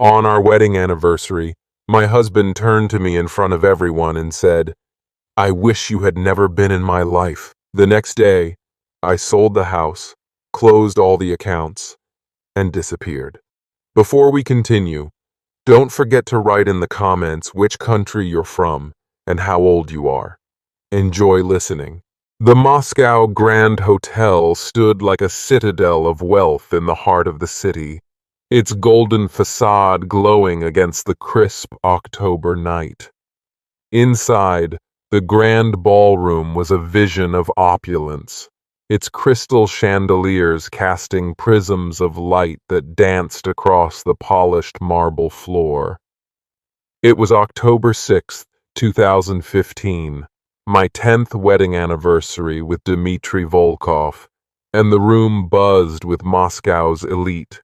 On our wedding anniversary, my husband turned to me in front of everyone and said, "I wish you had never been in my life." The next day, I sold the house, closed all the accounts, and disappeared. Before we continue, don't forget to write in the comments which country you're from and how old you are. Enjoy listening. The Moscow Grand Hotel stood like a citadel of wealth in the heart of the city, its golden facade glowing against the crisp October night. Inside, the grand ballroom was a vision of opulence, its crystal chandeliers casting prisms of light that danced across the polished marble floor. It was October 6th, 2015, my 10th wedding anniversary with Dmitry Volkov, and the room buzzed with Moscow's elite.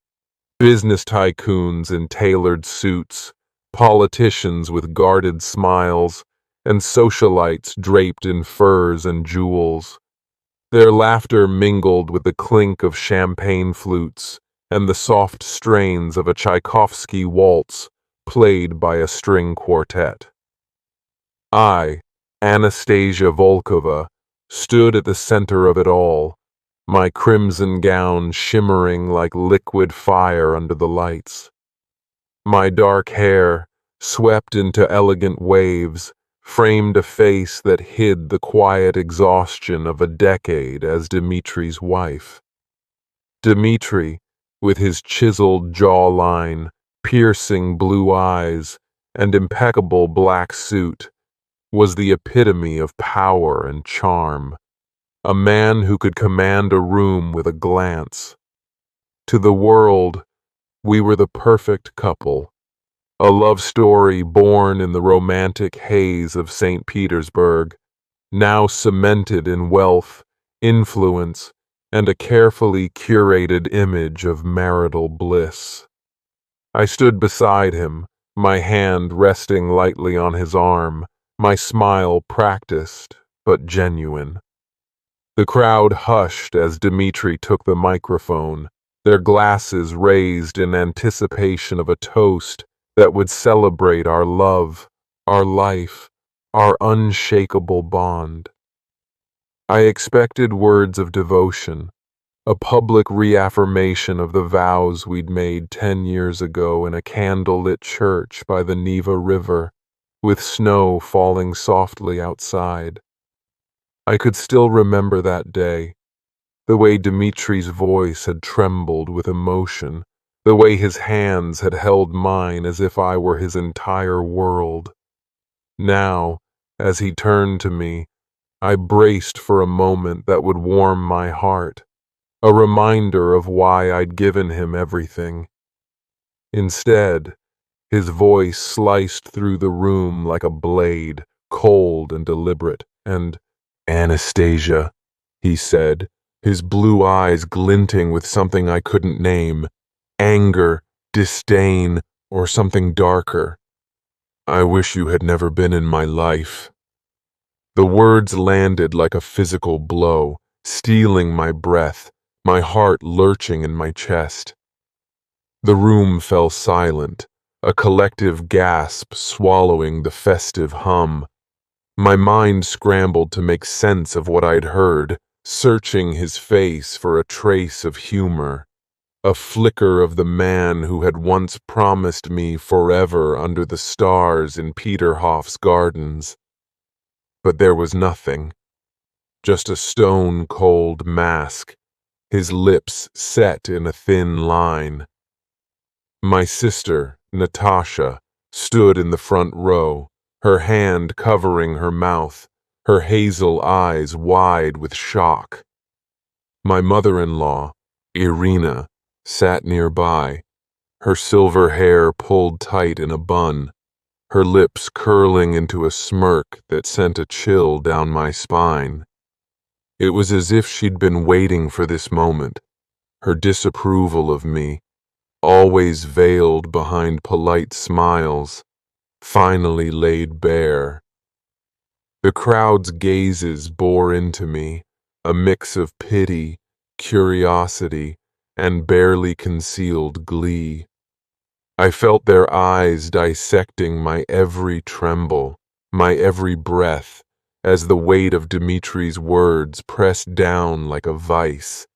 Business tycoons in tailored suits, politicians with guarded smiles, and socialites draped in furs and jewels. Their laughter mingled with the clink of champagne flutes and the soft strains of a Tchaikovsky waltz played by a string quartet. I, Anastasia Volkova, stood at the center of it all, my crimson gown shimmering like liquid fire under the lights. My dark hair, swept into elegant waves, framed a face that hid the quiet exhaustion of a decade as Dmitry's wife. Dmitry, with his chiseled jawline, piercing blue eyes, and impeccable black suit, was the epitome of power and charm. A man who could command a room with a glance. To the world, we were the perfect couple, a love story born in the romantic haze of St. Petersburg, now cemented in wealth, influence, and a carefully curated image of marital bliss. I stood beside him, my hand resting lightly on his arm, my smile practiced but genuine. The crowd hushed as Dmitry took the microphone, their glasses raised in anticipation of a toast that would celebrate our love, our life, our unshakable bond. I expected words of devotion, a public reaffirmation of the vows we'd made 10 years ago in a candlelit church by the Neva River, with snow falling softly outside. I could still remember that day, the way Dmitry's voice had trembled with emotion, the way his hands had held mine as if I were his entire world. Now, as he turned to me, I braced for a moment that would warm my heart, a reminder of why I'd given him everything. Instead, his voice sliced through the room like a blade, cold and deliberate, and "Anastasia," he said, his blue eyes glinting with something I couldn't name, anger, disdain, or something darker. "I wish you had never been in my life." The words landed like a physical blow, stealing my breath, my heart lurching in my chest. The room fell silent, a collective gasp swallowing the festive hum. My mind scrambled to make sense of what I'd heard, searching his face for a trace of humor, a flicker of the man who had once promised me forever under the stars in Peterhof's gardens. But there was nothing, just a stone-cold mask, his lips set in a thin line. My sister, Natasha, stood in the front row, her hand covering her mouth, her hazel eyes wide with shock. My mother-in-law, Irina, sat nearby, her silver hair pulled tight in a bun, her lips curling into a smirk that sent a chill down my spine. It was as if she'd been waiting for this moment, her disapproval of me, always veiled behind polite smiles, finally laid bare. The crowd's gazes bore into me, a mix of pity, curiosity, and barely concealed glee. I felt their eyes dissecting my every tremble, my every breath, as the weight of Dimitri's words pressed down like a vice.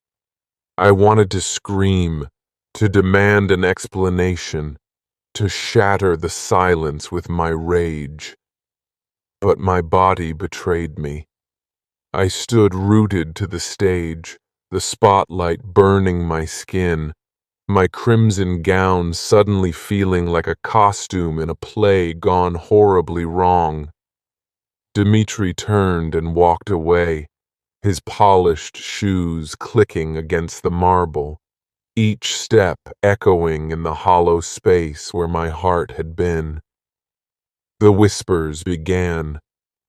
I wanted to scream, to demand an explanation, to shatter the silence with my rage. But my body betrayed me. I stood rooted to the stage, the spotlight burning my skin, my crimson gown suddenly feeling like a costume in a play gone horribly wrong. Dimitri turned and walked away, his polished shoes clicking against the marble, each step echoing in the hollow space where my heart had been. The whispers began,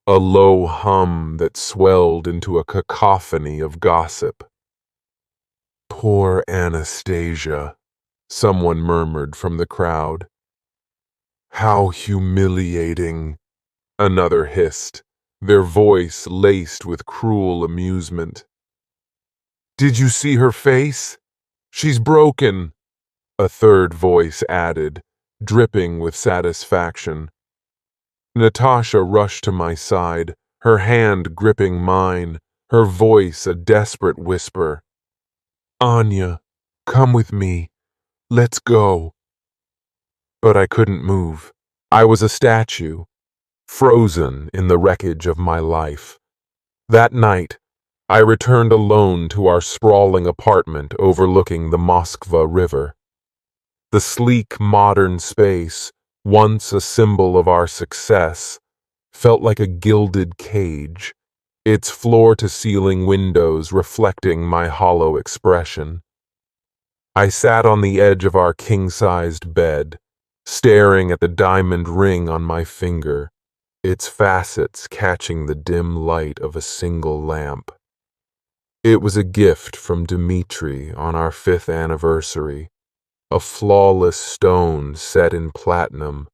a low hum that swelled into a cacophony of gossip. "Poor Anastasia," someone murmured from the crowd. "How humiliating," another hissed, their voice laced with cruel amusement. "Did you see her face? She's broken," a third voice added, dripping with satisfaction. Natasha rushed to my side, her hand gripping mine, her voice a desperate whisper. "Anya, come with me. Let's go." But I couldn't move. I was a statue, frozen in the wreckage of my life. That night, I returned alone to our sprawling apartment overlooking the Moskva River. The sleek, modern space, once a symbol of our success, felt like a gilded cage, its floor-to-ceiling windows reflecting my hollow expression. I sat on the edge of our king-sized bed, staring at the diamond ring on my finger, its facets catching the dim light of a single lamp. It was a gift from Dimitri on our 5th anniversary, a flawless stone set in platinum,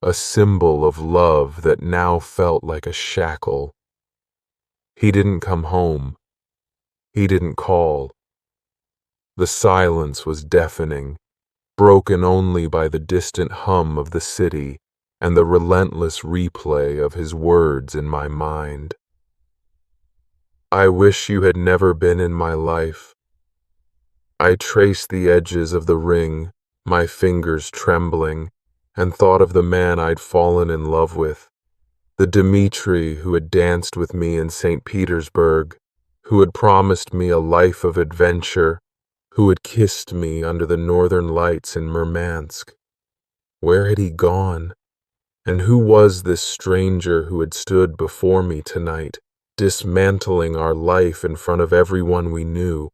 a symbol of love that now felt like a shackle. He didn't come home. He didn't call. The silence was deafening, broken only by the distant hum of the city and the relentless replay of his words in my mind. "I wish you had never been in my life." I traced the edges of the ring, my fingers trembling, and thought of the man I'd fallen in love with, the Dimitri who had danced with me in St. Petersburg, who had promised me a life of adventure, who had kissed me under the northern lights in Murmansk. Where had he gone? And who was this stranger who had stood before me tonight, dismantling our life in front of everyone we knew?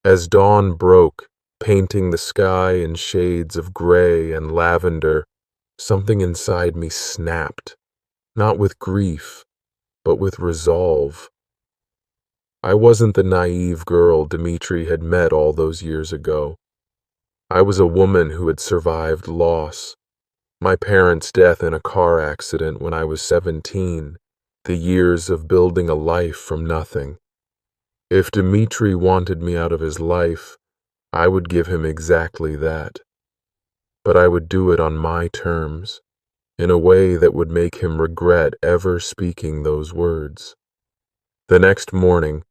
As dawn broke, painting the sky in shades of gray and lavender, something inside me snapped, not with grief, but with resolve. I wasn't the naive girl Dimitri had met all those years ago. I was a woman who had survived loss. My parents' death in a car accident when I was 17, the years of building a life from nothing. If Dimitri wanted me out of his life, I would give him exactly that. But I would do it on my terms, in a way that would make him regret ever speaking those words. The next morning,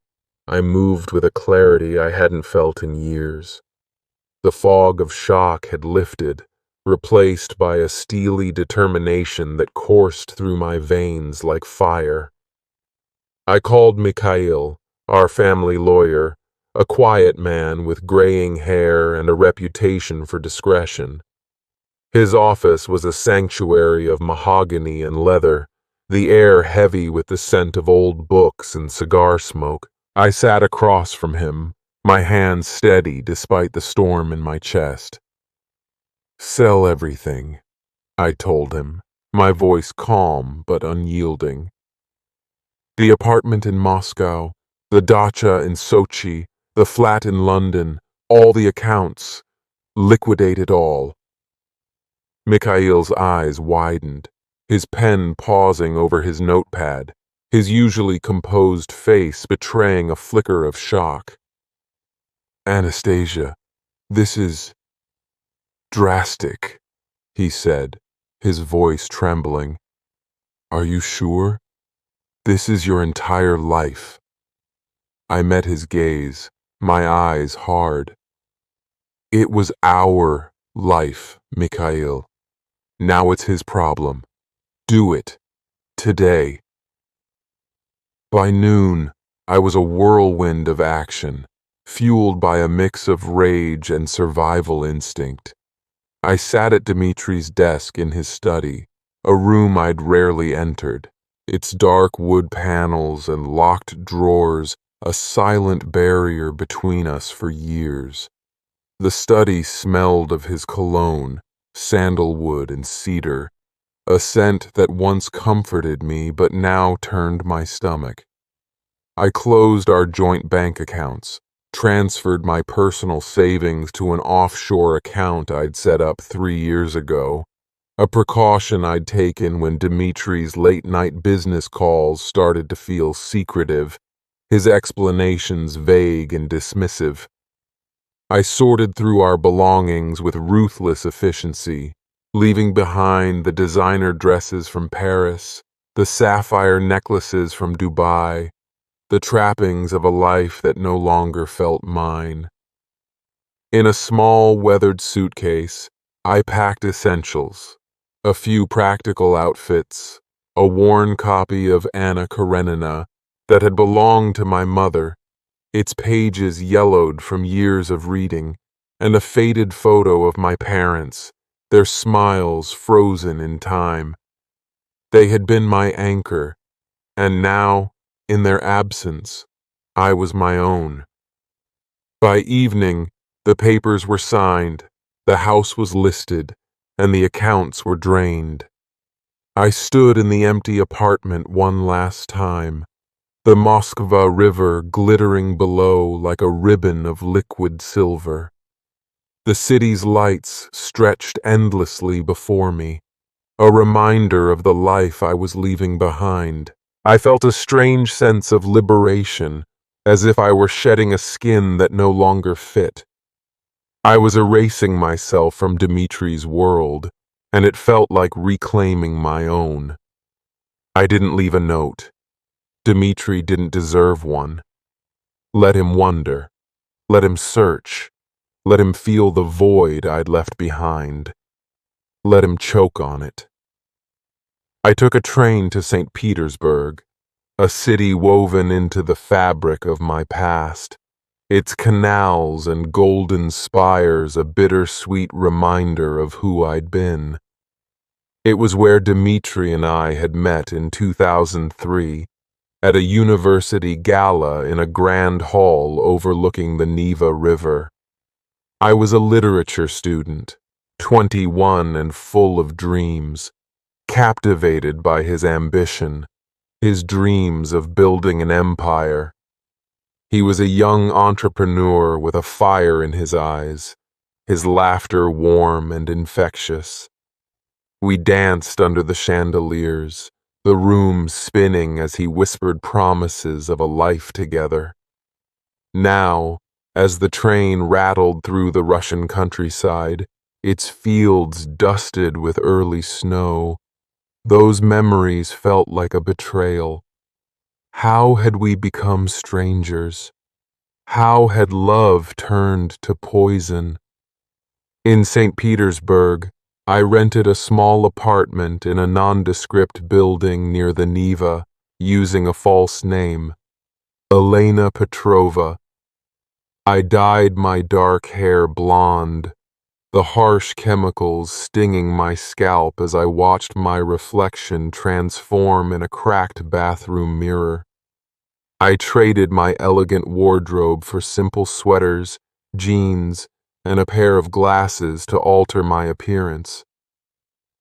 I moved with a clarity I hadn't felt in years. The fog of shock had lifted, replaced by a steely determination that coursed through my veins like fire. I called Mikhail, our family lawyer, a quiet man with graying hair and a reputation for discretion. His office was a sanctuary of mahogany and leather, the air heavy with the scent of old books and cigar smoke. I sat across from him, my hands steady despite the storm in my chest. "Sell everything," I told him, my voice calm but unyielding. "The apartment in Moscow, the dacha in Sochi, the flat in London, all the accounts. Liquidate it all." Mikhail's eyes widened, his pen pausing over his notepad, his usually composed face betraying a flicker of shock. "Anastasia, this is..." Drastic, he said, his voice trembling. Are you sure? This is your entire life. I met his gaze, my eyes hard. It was our life, Mikhail. Now it's his problem. Do it. Today. By noon, I was a whirlwind of action, fueled by a mix of rage and survival instinct. I sat at Dmitri's desk in his study, a room I'd rarely entered. Its dark wood panels and locked drawers, a silent barrier between us for years. The study smelled of his cologne, sandalwood and cedar, a scent that once comforted me but now turned my stomach. I closed our joint bank accounts, transferred my personal savings to an offshore account I'd set up 3 years ago, a precaution I'd taken when Dmitri's late-night business calls started to feel secretive, his explanations vague and dismissive. I sorted through our belongings with ruthless efficiency, leaving behind the designer dresses from Paris, the sapphire necklaces from Dubai, the trappings of a life that no longer felt mine. In a small, weathered suitcase, I packed essentials, a few practical outfits, a worn copy of Anna Karenina that had belonged to my mother, its pages yellowed from years of reading, and a faded photo of my parents, their smiles frozen in time. They had been my anchor, and now, in their absence, I was my own. By evening, the papers were signed, the house was listed, and the accounts were drained. I stood in the empty apartment one last time, the Moskva River glittering below like a ribbon of liquid silver. The city's lights stretched endlessly before me, a reminder of the life I was leaving behind. I felt a strange sense of liberation, as if I were shedding a skin that no longer fit. I was erasing myself from Dmitri's world, and it felt like reclaiming my own. I didn't leave a note. Dmitri didn't deserve one. Let him wonder. Let him search. Let him feel the void I'd left behind. Let him choke on it. I took a train to St. Petersburg, a city woven into the fabric of my past, its canals and golden spires a bittersweet reminder of who I'd been. It was where Dmitri and I had met in 2003, at a university gala in a grand hall overlooking the Neva River. I was a literature student, 21 and full of dreams, captivated by his ambition, his dreams of building an empire. He was a young entrepreneur with a fire in his eyes, his laughter warm and infectious. We danced under the chandeliers, the room spinning as he whispered promises of a life together. Now, as the train rattled through the Russian countryside, its fields dusted with early snow, those memories felt like a betrayal. How had we become strangers? How had love turned to poison? In St. Petersburg, I rented a small apartment in a nondescript building near the Neva, using a false name, Elena Petrova. I dyed my dark hair blonde, the harsh chemicals stinging my scalp as I watched my reflection transform in a cracked bathroom mirror. I traded my elegant wardrobe for simple sweaters, jeans, and a pair of glasses to alter my appearance.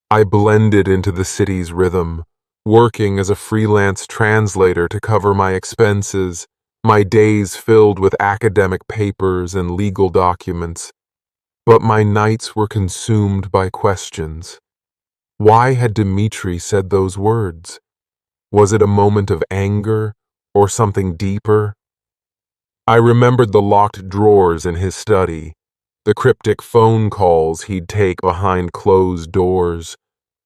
I blended into the city's rhythm, working as a freelance translator to cover my expenses, my days filled with academic papers and legal documents. But my nights were consumed by questions. Why had Dmitri said those words? Was it a moment of anger or something deeper? I remembered the locked drawers in his study, The cryptic phone calls he'd take behind closed doors,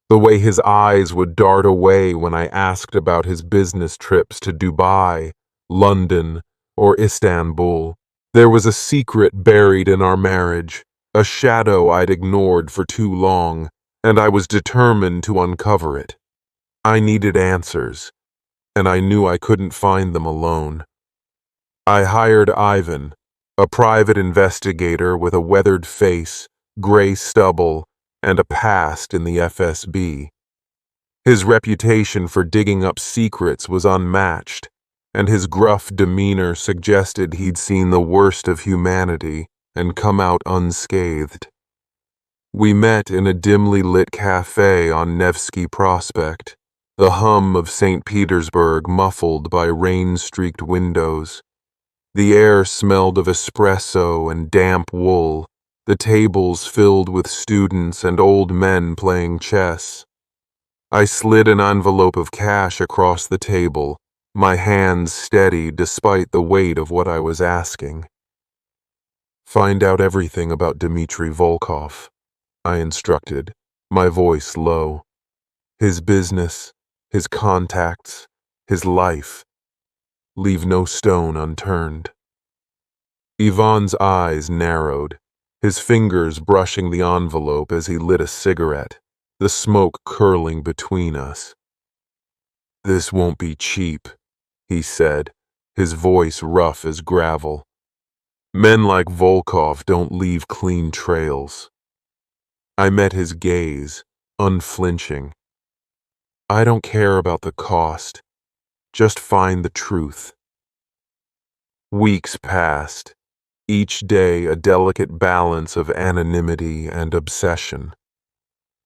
the way his eyes would dart away when I asked about his business trips to Dubai, London, or Istanbul. There was a secret buried in our marriage, a shadow I'd ignored for too long, and I was determined to uncover it. I needed answers, and I knew I couldn't find them alone. I hired Ivan, a private investigator with a weathered face, gray stubble, and a past in the FSB. His reputation for digging up secrets was unmatched, and his gruff demeanor suggested he'd seen the worst of humanity and come out unscathed. We met in a dimly lit cafe on Nevsky Prospect, the hum of St. Petersburg muffled by rain-streaked windows. The air smelled of espresso and damp wool, the tables filled with students and old men playing chess. I slid an envelope of cash across the table, my hands steady despite the weight of what I was asking. "Find out everything about Dmitry Volkov," I instructed, my voice low. "His business, his contacts, his life. Leave no stone unturned." Ivan's eyes narrowed, his fingers brushing the envelope as he lit a cigarette, the smoke curling between us. "This won't be cheap," he said, his voice rough as gravel. "Men like Volkov don't leave clean trails." I met his gaze, unflinching. "I don't care about the cost. Just find the truth." Weeks passed, each day a delicate balance of anonymity and obsession.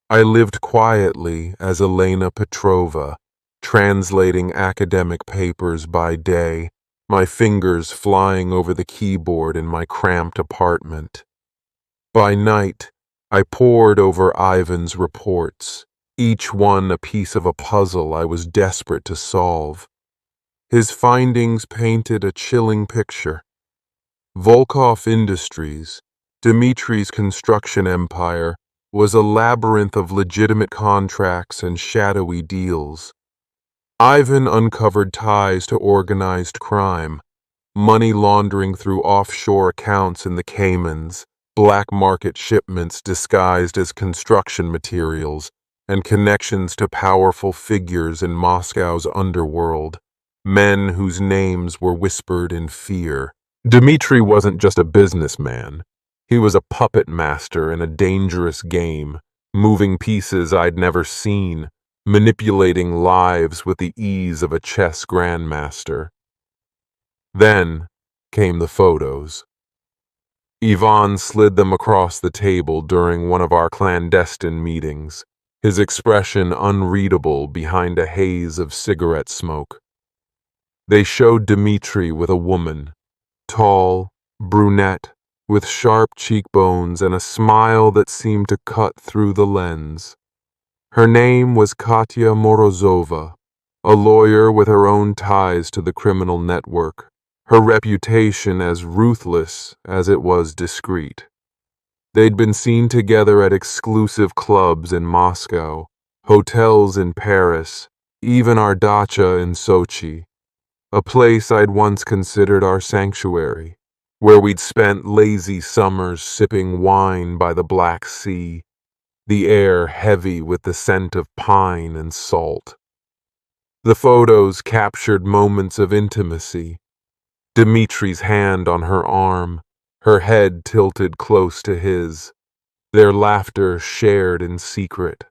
I lived quietly as Elena Petrova, translating academic papers by day, my fingers flying over the keyboard in my cramped apartment. By night, I pored over Ivan's reports, each one a piece of a puzzle I was desperate to solve. His findings painted a chilling picture. Volkov Industries, Dmitry's construction empire, was a labyrinth of legitimate contracts and shadowy deals. Ivan uncovered ties to organized crime, money laundering through offshore accounts in the Caymans, black market shipments disguised as construction materials, and connections to powerful figures in Moscow's underworld, men whose names were whispered in fear. Dmitry wasn't just a businessman. He was a puppet master in a dangerous game, moving pieces I'd never seen, manipulating lives with the ease of a chess grandmaster. Then came the photos. Ivan slid them across the table during one of our clandestine meetings, his expression unreadable behind a haze of cigarette smoke. They showed Dmitry with a woman, tall, brunette, with sharp cheekbones and a smile that seemed to cut through the lens. Her name was Katya Morozova, a lawyer with her own ties to the criminal network, her reputation as ruthless as it was discreet. They'd been seen together at exclusive clubs in Moscow, hotels in Paris, even our dacha in Sochi, a place I'd once considered our sanctuary, where we'd spent lazy summers sipping wine by the Black Sea, the air heavy with the scent of pine and salt. The photos captured moments of intimacy, Dmitry's hand on her arm, her head tilted close to his, their laughter shared in secret.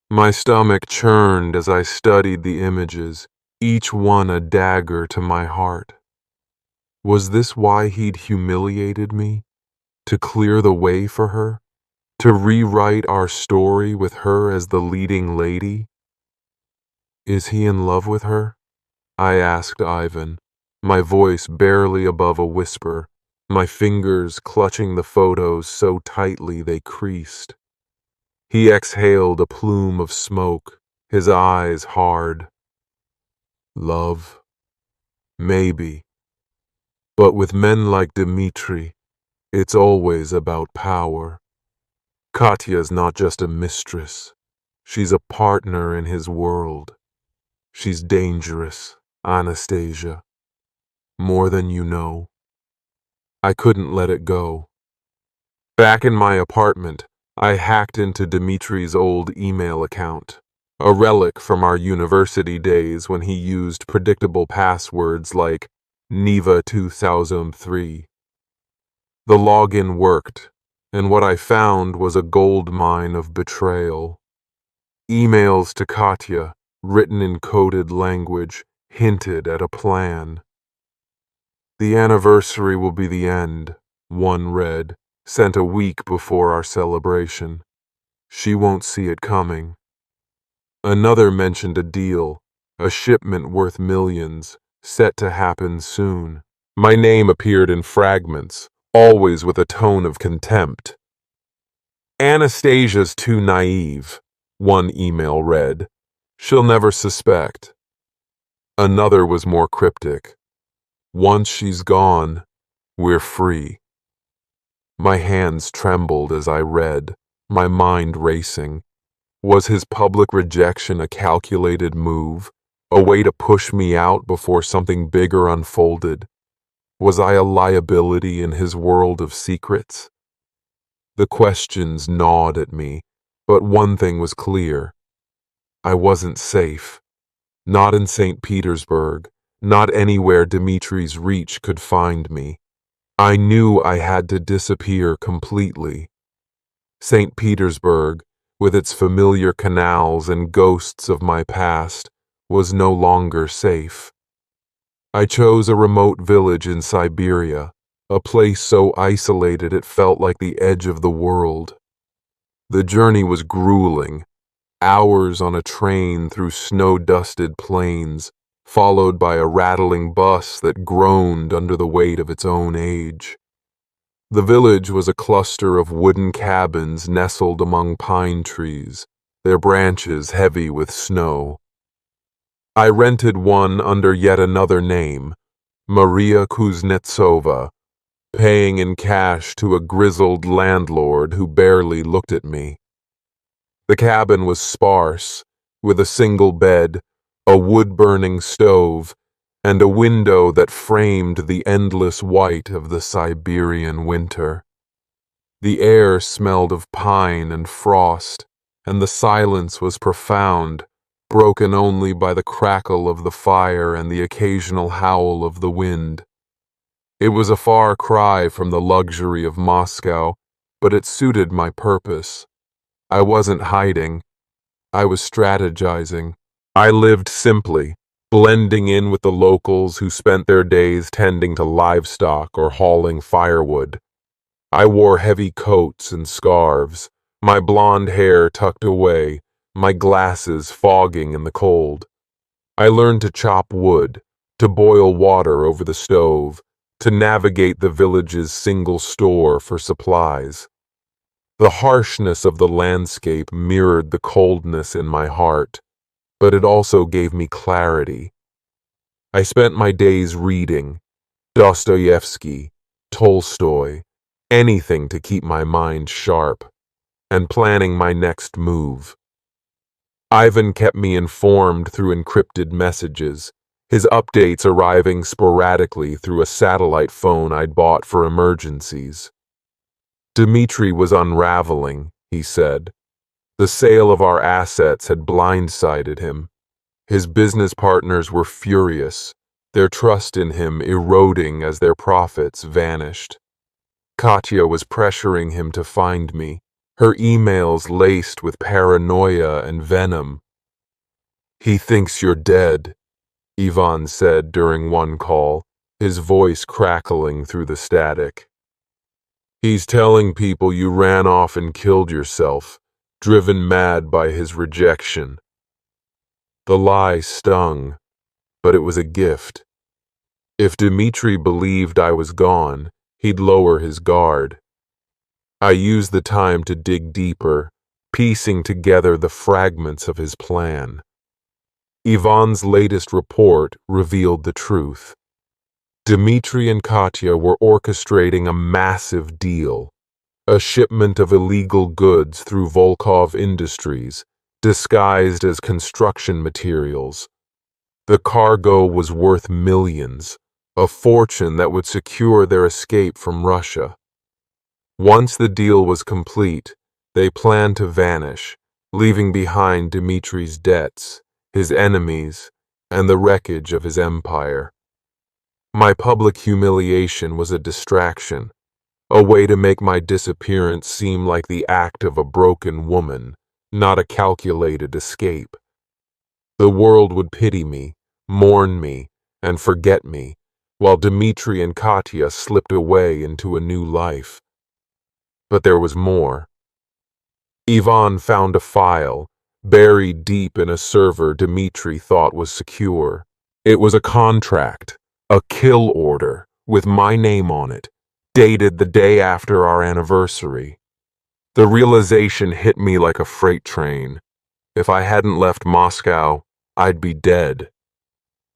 My stomach churned as I studied the images, each one a dagger to my heart. Was this why he'd humiliated me? To clear the way for her? To rewrite our story with her as the leading lady? "Is he in love with her?" I asked Ivan, my voice barely above a whisper, my fingers clutching the photos so tightly they creased. He exhaled a plume of smoke, his eyes hard. "Love? Maybe. But with men like Dmitry, It's always about power. Katya's not just a mistress. She's a partner in his world. She's dangerous, Anastasia. More than you know. I couldn't let it go. Back in my apartment, I hacked into Dimitri's old email account, a relic from our university days when he used predictable passwords like Neva 2003. The login worked, and what I found was a gold mine of betrayal. Emails to Katya, written in coded language, hinted at a plan. The anniversary will be the end, one read, sent a week before our celebration. She won't see it coming. Another mentioned a deal, a shipment worth millions, set to happen soon. My name appeared in fragments, always with a tone of contempt. Anastasia's too naive, one email read. She'll never suspect. Another was more cryptic. Once she's gone, we're free. My hands trembled as I read, my mind racing. Was his public rejection a calculated move, a way to push me out before something bigger unfolded? Was I a liability in his world of secrets? The questions gnawed at me, but one thing was clear. I wasn't safe. Not in St. Petersburg, not anywhere Dimitri's reach could find me. I knew I had to disappear completely. St. Petersburg, with its familiar canals and ghosts of my past, was no longer safe. I chose a remote village in Siberia, a place so isolated it felt like the edge of the world. The journey was grueling, hours on a train through snow-dusted plains, followed by a rattling bus that groaned under the weight of its own age. The village was a cluster of wooden cabins nestled among pine trees, their branches heavy with snow. I rented one under yet another name, Maria Kuznetsova, paying in cash to a grizzled landlord who barely looked at me. The cabin was sparse, with a single bed, a wood-burning stove, and a window that framed the endless white of the Siberian winter. The air smelled of pine and frost, and the silence was profound, broken only by the crackle of the fire and the occasional howl of the wind. It was a far cry from the luxury of Moscow, but it suited my purpose. I wasn't hiding. I was strategizing. I lived simply, blending in with the locals who spent their days tending to livestock or hauling firewood. I wore heavy coats and scarves, my blonde hair tucked away, my glasses fogging in the cold. I learned to chop wood, to boil water over the stove, to navigate the village's single store for supplies. The harshness of the landscape mirrored the coldness in my heart, but it also gave me clarity. I spent my days reading Dostoevsky, Tolstoy, anything to keep my mind sharp, and planning my next move. Ivan kept me informed through encrypted messages, his updates arriving sporadically through a satellite phone I'd bought for emergencies. Dmitri was unraveling, he said. The sale of our assets had blindsided him. His business partners were furious, their trust in him eroding as their profits vanished. Katya was pressuring him to find me, her emails laced with paranoia and venom. "He thinks you're dead," Ivan said during one call, his voice crackling through the static. "He's telling people you ran off and killed yourself, driven mad by his rejection." The lie stung, but it was a gift. If Dmitri believed I was gone, he'd lower his guard. I used the time to dig deeper, piecing together the fragments of his plan. Ivan's latest report revealed the truth. Dmitri and Katya were orchestrating a massive deal, a shipment of illegal goods through Volkov Industries, disguised as construction materials. The cargo was worth millions, a fortune that would secure their escape from Russia. Once the deal was complete, they planned to vanish, leaving behind Dmitri's debts, his enemies, and the wreckage of his empire. My public humiliation was a distraction, a way to make my disappearance seem like the act of a broken woman, not a calculated escape. The world would pity me, mourn me, and forget me, while Dmitri and Katya slipped away into a new life. But there was more. Ivan found a file, buried deep in a server Dmitri thought was secure. It was a contract, a kill order, with my name on it, dated the day after our anniversary. The realization hit me like a freight train. If I hadn't left Moscow, I'd be dead.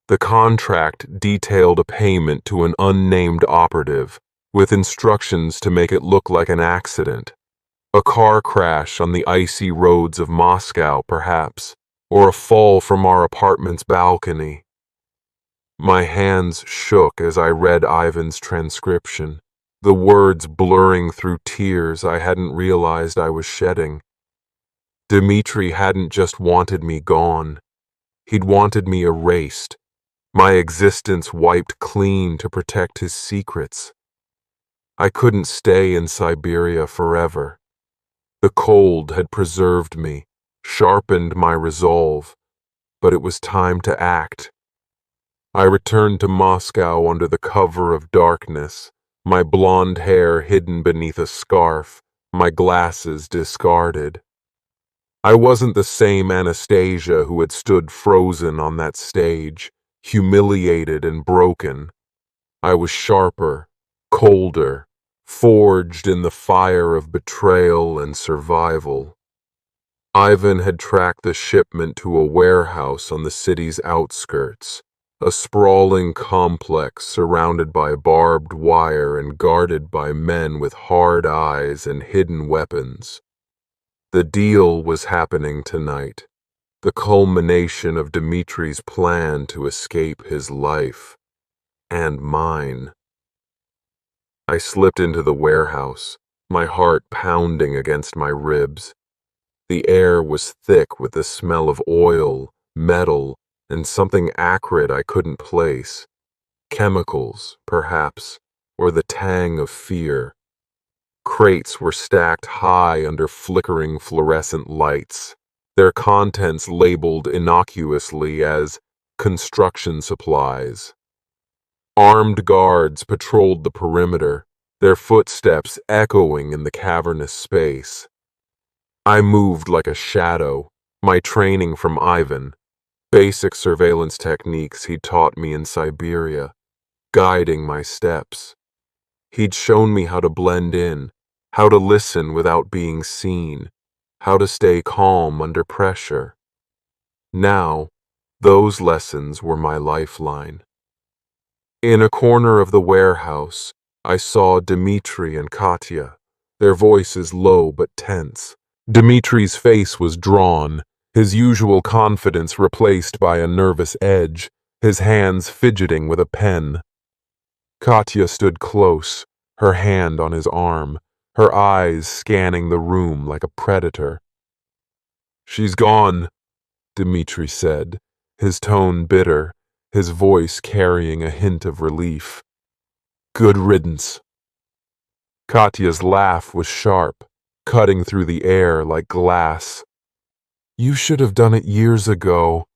The contract detailed a payment to an unnamed operative, with instructions to make it look like an accident. A car crash on the icy roads of Moscow, perhaps, or a fall from our apartment's balcony. My hands shook as I read Ivan's transcription, the words blurring through tears I hadn't realized I was shedding. Dmitri hadn't just wanted me gone. He'd wanted me erased, my existence wiped clean to protect his secrets. I couldn't stay in Siberia forever. The cold had preserved me, sharpened my resolve, but it was time to act. I returned to Moscow under the cover of darkness, my blonde hair hidden beneath a scarf, my glasses discarded. I wasn't the same Anastasia who had stood frozen on that stage, humiliated and broken. I was sharper, colder, forged in the fire of betrayal and survival. Ivan had tracked the shipment to a warehouse on the city's outskirts, a sprawling complex surrounded by barbed wire and guarded by men with hard eyes and hidden weapons. The deal was happening tonight, the culmination of Dmitri's plan to escape his life, and mine. I slipped into the warehouse, my heart pounding against my ribs. The air was thick with the smell of oil, metal, and something acrid I couldn't place. Chemicals, perhaps, or the tang of fear. Crates were stacked high under flickering fluorescent lights, their contents labeled innocuously as construction supplies. Armed guards patrolled the perimeter, their footsteps echoing in the cavernous space. I moved like a shadow, my training from Ivan, basic surveillance techniques he'd taught me in Siberia, guiding my steps. He'd shown me how to blend in, how to listen without being seen, how to stay calm under pressure. Now, those lessons were my lifeline. In a corner of the warehouse, I saw Dmitri and Katya, their voices low but tense. Dmitri's face was drawn, his usual confidence replaced by a nervous edge, his hands fidgeting with a pen. Katya stood close, her hand on his arm, her eyes scanning the room like a predator. "She's gone," Dmitri said, his tone bitter, his voice carrying a hint of relief. "Good riddance." Katya's laugh was sharp, cutting through the air like glass. "You should have done it years ago.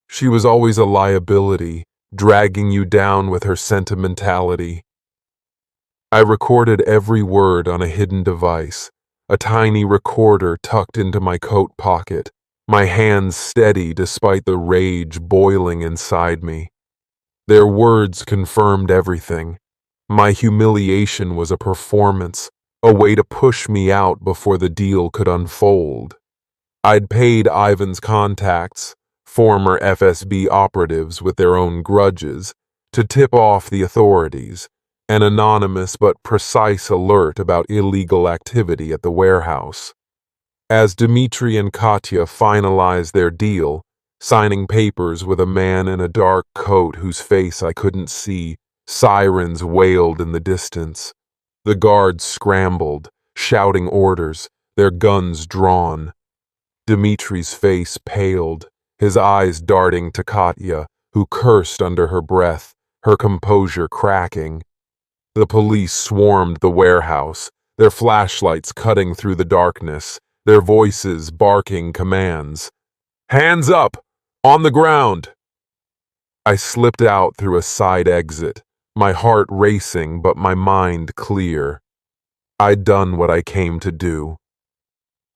She was always a liability, dragging you down with her sentimentality." I recorded every word on a hidden device, a tiny recorder tucked into my coat pocket, my hands steady despite the rage boiling inside me. Their words confirmed everything. My humiliation was a performance, a way to push me out before the deal could unfold. I'd paid Ivan's contacts, former FSB operatives with their own grudges, to tip off the authorities, an anonymous but precise alert about illegal activity at the warehouse. As Dmitri and Katya finalized their deal, signing papers with a man in a dark coat whose face I couldn't see, sirens wailed in the distance. The guards scrambled, shouting orders, their guns drawn. Dmitri's face paled, his eyes darting to Katya, who cursed under her breath, her composure cracking. The police swarmed the warehouse, their flashlights cutting through the darkness, their voices barking commands. "Hands up! On the ground!" I slipped out through a side exit, my heart racing but my mind clear. I'd done what I came to do.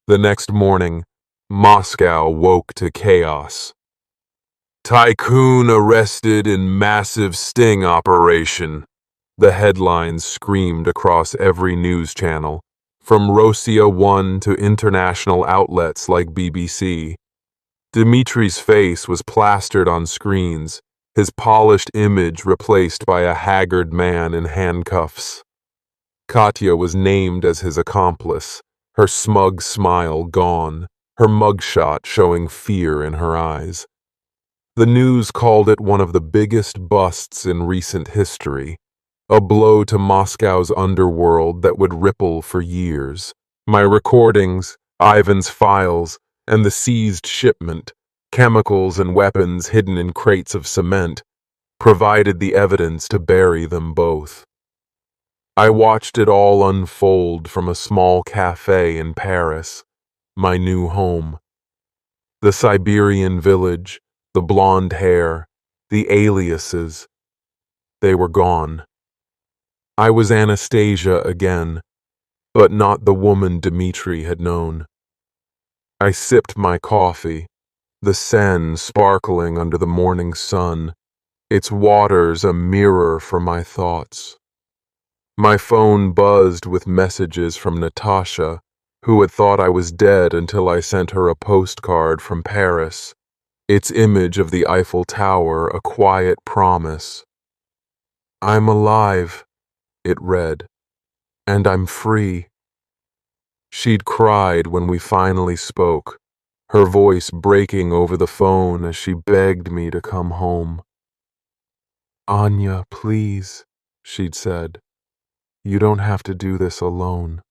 The next morning, Moscow woke to chaos. "Tycoon arrested in massive sting operation," the headlines screamed across every news channel, from Rossiya 1 to international outlets like BBC. Dmitri's face was plastered on screens, his polished image replaced by a haggard man in handcuffs. Katya was named as his accomplice, her smug smile gone, her mugshot showing fear in her eyes. The news called it one of the biggest busts in recent history, a blow to Moscow's underworld that would ripple for years. My recordings, Ivan's files, and the seized shipment, chemicals and weapons hidden in crates of cement, provided the evidence to bury them both. I watched it all unfold from a small cafe in Paris, my new home. The Siberian village, the blonde hair, the aliases, they were gone. I was Anastasia again, but not the woman Dmitri had known. I sipped my coffee, the Seine sparkling under the morning sun, its waters a mirror for my thoughts. My phone buzzed with messages from Natasha, who had thought I was dead until I sent her a postcard from Paris, its image of the Eiffel Tower a quiet promise. "I'm alive," it read, "and I'm free." She'd cried when we finally spoke, her voice breaking over the phone as she begged me to come home. "Anya, please," she'd said. "You don't have to do this alone."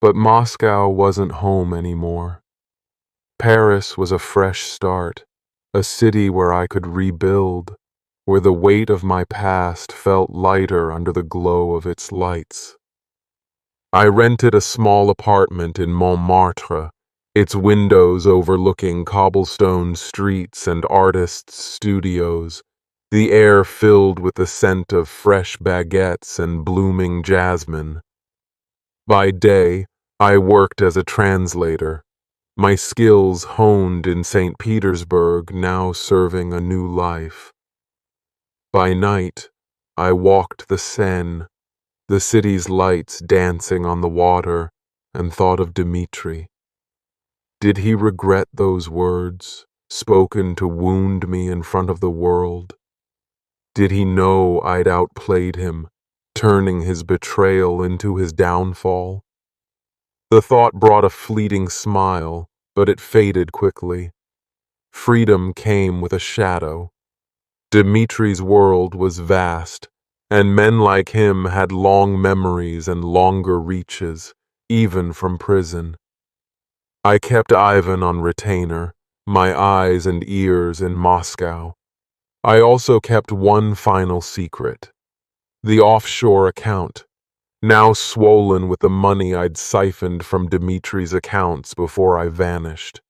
But Moscow wasn't home anymore. Paris was a fresh start, a city where I could rebuild, where the weight of my past felt lighter under the glow of its lights. I rented a small apartment in Montmartre, its windows overlooking cobblestone streets and artists' studios, the air filled with the scent of fresh baguettes and blooming jasmine. By day, I worked as a translator, my skills honed in St. Petersburg now serving a new life. By night, I walked the Seine, the city's lights dancing on the water, and thought of Dmitri. Did he regret those words, spoken to wound me in front of the world? Did he know I'd outplayed him, turning his betrayal into his downfall? The thought brought a fleeting smile, but it faded quickly. Freedom came with a shadow. Dmitri's world was vast, and men like him had long memories and longer reaches, even from prison. I kept Ivan on retainer, my eyes and ears in Moscow. I also kept one final secret: the offshore account, now swollen with the money I'd siphoned from Dmitri's accounts before I vanished.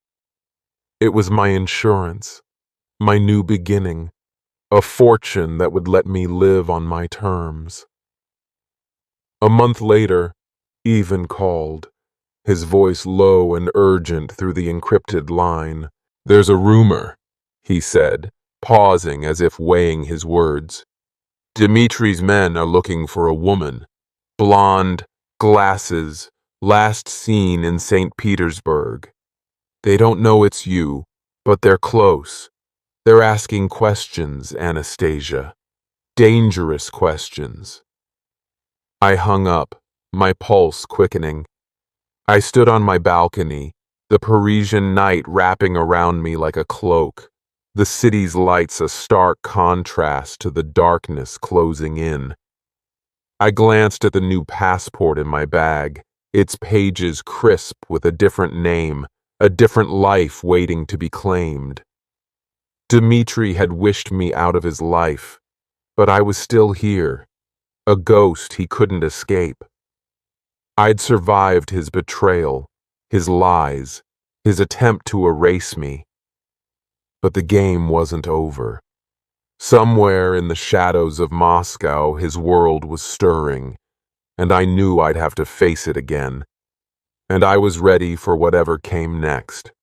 It was my insurance, my new beginning, a fortune that would let me live on my terms. A month later, Ivan called, his voice low and urgent through the encrypted line. "There's a rumor," he said, pausing as if weighing his words. "Dmitri's men are looking for a woman. Blonde, glasses, last seen in St. Petersburg. They don't know it's you, but they're close. They're asking questions, Anastasia. Dangerous questions. I hung up, my pulse quickening. I stood on my balcony, the Parisian night wrapping around me like a cloak, the city's lights a stark contrast to the darkness closing in. I glanced at the new passport in my bag, its pages crisp with a different name, a different life waiting to be claimed. Dmitri had wished me out of his life, but I was still here, a ghost he couldn't escape. I'd survived his betrayal, his lies, his attempt to erase me. But the game wasn't over. Somewhere in the shadows of Moscow, his world was stirring, and I knew I'd have to face it again. And I was ready for whatever came next.